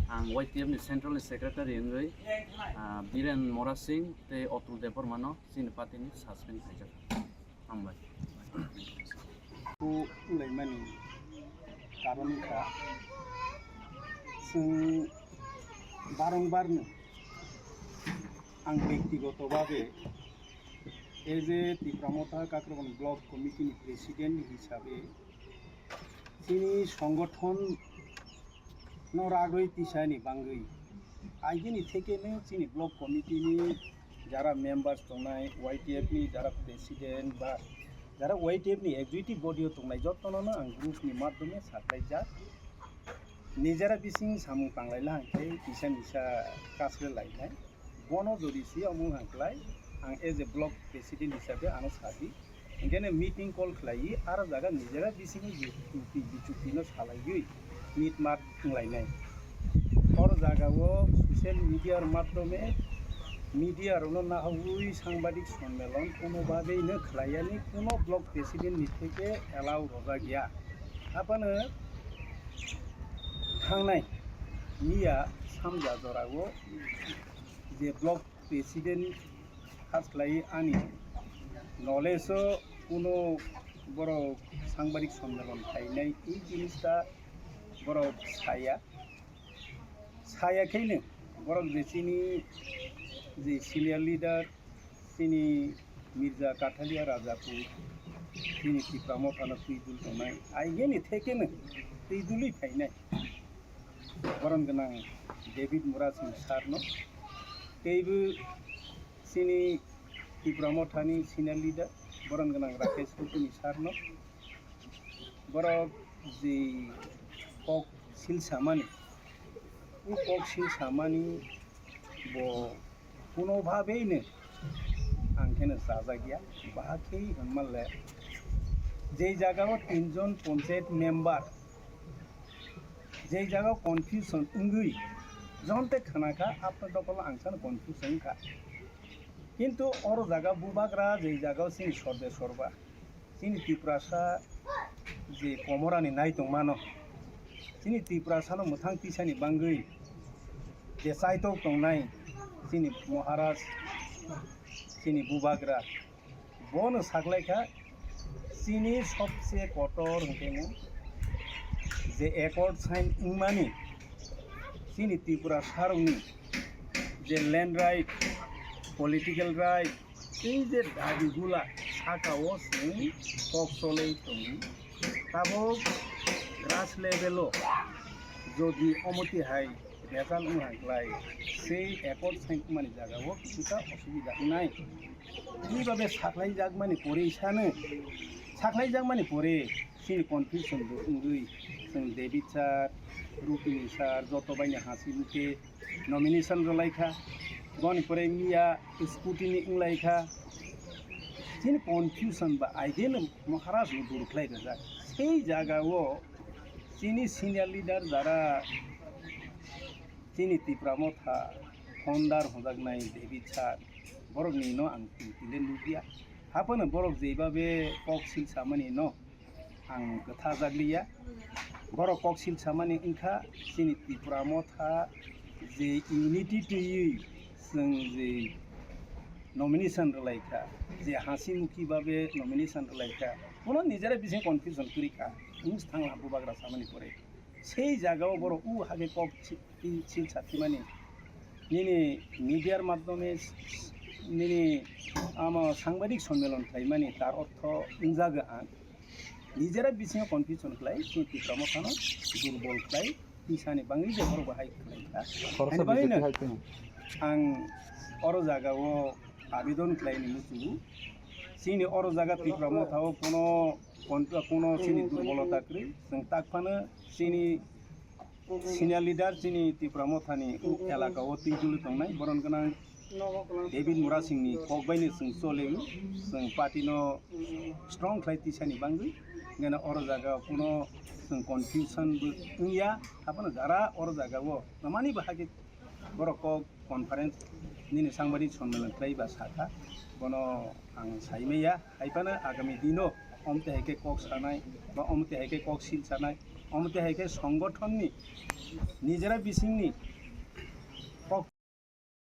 आं YTF नि central secretary इंगै Biren मोरा सिंह ते अतुल देवबर्मानो सिन पार्टीनि सस्पेंड खालामजाबाय हामबाय को उलायमानि कारनखा जों बारंबारनो आं व्यक्तिगतभावे एज ए तिफ्रामथा काक्रबन ब्लक कमिटिनि प्रेसिडेंट हिसाबै जोंनि संगठन नरागै तिसानि बांगै आइजोनि थेकेनो जोंनि ब्लक कमिटिनि जारा मेम्बार्स दंनाय YTF नि जारा प्रेसिडेंट बा जारा YTF नि एग्जीक्यूटिव बॉडी दंनाय जतननो आं ग्रुपनि माध्यमे साख्लायजा निजारा बिसिं सामु पांलायला हांखे बिसा निसा कासरे लायनाय बनो जदिसि अमु हांख्लाय आं एज ए ब्लक प्रेसिडेंट हिसाबै आनो साथि ओंखायनो मीटिंग कल खालायि आरो जागा निजारा बिसिं बिचुपिनो सालायगै मीट मात खुंलायनाय और जागावो सोशल मीडिया माध्यमे मीडियारनो नाहुई सांबादिक सम्मेलन कोनो भाबेनो खलायानि कोनो ब्लक प्रेसिडेंट निथेके एलाउ रजा गया आपनो थांनाय मिया सामजा जरावो जे ब्लक प्रेसिडेंट खासलाय आनि नलेजो कोनो बर सांबादिक सम्मेलन थायनाय ई जिनिसटा बर सायाखैनो बर जेसिनि जे सिनियर लीडर सिनी मिर्जा काठालिया राजापुर सिनी तिफ्रामथानो तुइदुल दंनाय आइगेनि थेकेनो तुइदुलि फायनाय बरन गोनां डेविड मोरा सिंह सारनो तेबो सिनी तिफ्रामथानि सिनियर लीडर बरन गोनां राकेश कुटुनि सारनो बर जे कक सिलसामानि कक सिलसामानि बो कोनो भाबेनो आंखेनो जाजा गया बाहाखै हनमाले जे जागाव 3 जन पंचायत मेम्बार जे जागाव कन्फ्यूजन उंगै जनते खानाखा आपना दकल आंसान कन्फ्यूजन का किंतु और जागा बुबाग्रा जे जागाव सिन सरदे सरबा सिन तिप्रासा जे कमरानि नायतं मानो सिनि तिप्रासानो मोथां तिसानि बांगै जे साइतो तंनाय सिनि महाराज सिनि बुबाग्रा बोनो सागलायखा सिनि सबसे कटर होतेनो जे एकॉर्ड साइन उमानि सिनि त्रिपुरा सारनि जे लैंड राइट पॉलिटिकल राइट এই যে দাবিগুলা সাকাও जों कक्सले दं ताबो ग्रास लेभेलो যদি অমতি হাই রেজাল্ট উহাগলাই সেই একর্ড সাইন মানে জায়গাও কিছুটা অসুবিধা নাই এইভাবে সাকলাই যাক মানে পরে ইসানো সাকলাই যাক মানে পরে সেই কনফিউশন উঙ্গৈ जों डेविड सार रुकिनी सार যত বাইনে হাসি মুখে নমিনেশন রলাইখা গনি পরে মিয়া স্কুটিনি উংলাইখা जिन कन्फ्यूजन बा आइडेन महाराज दुरख्लाय रजा সেই জায়গাও চিনি সিনিयर लीडर যারা চিনি तिफ्रामथा फाउंडार हजागनाय डेविड सार बरक निनो आं तिले लुबिया हापनो बरक जेबाबे कक्सिल सामानि न आं गथा जागलिया बरक कक्सिल सामानि इंखा चिनि तिफ्रामथा जे यूनिटी टुयै जों जे नमिनेशन रलायखा जे हासिमुखी भावे नमिनेशन रलायखा कोनो निजारे बिसे कन्फ्यूजन करिखा उस थांला बुबाग्रा सामानि परे সেই জায়গাও বড় উ হাগে কক ছিল ছাত্রীমানি নিনি মিডিয়ার মাধ্যমে নিনি আমার সাংবাদিক সম্মেলন খাইমানি তার অর্থ ইংজাগে আন নিজেরা বিসিং কনফিউশন খাই চিন্তি প্রমোশন দুর্বল খাই পিসানি বাংলি যে বড় বাহাই খাইখা आं और জায়গাও आवेदन खालायनो मुसु सिनि और जागा तिफ्रामथाव कोनो सिनि दुर्बलता करी जों ताकफानो सिनि सिनियर लीडर सिनि तिफ्रामथानि एलाकाव तिजुल तंनाय बरन गोनां डेविड मोरा सिंहनि ककबायनो जों चलेगो जों पार्टीनो स्ट्रं खालायतिसानि बांगै गना और जागा कोनो जों कन्फ्यूजन उया थापानो जारा और जागाव नमानि बाहागे बरक कन्फारेन्स निने सांबादिक सम्मेलन खालायबा साखा बनो आं साइमेया हाइफानो आगामी दिनो अमते हाइके कक सानाय बा अमते हाइके कक सिल सानाय अमते हायके संगठननि निजेरा बिसिंनि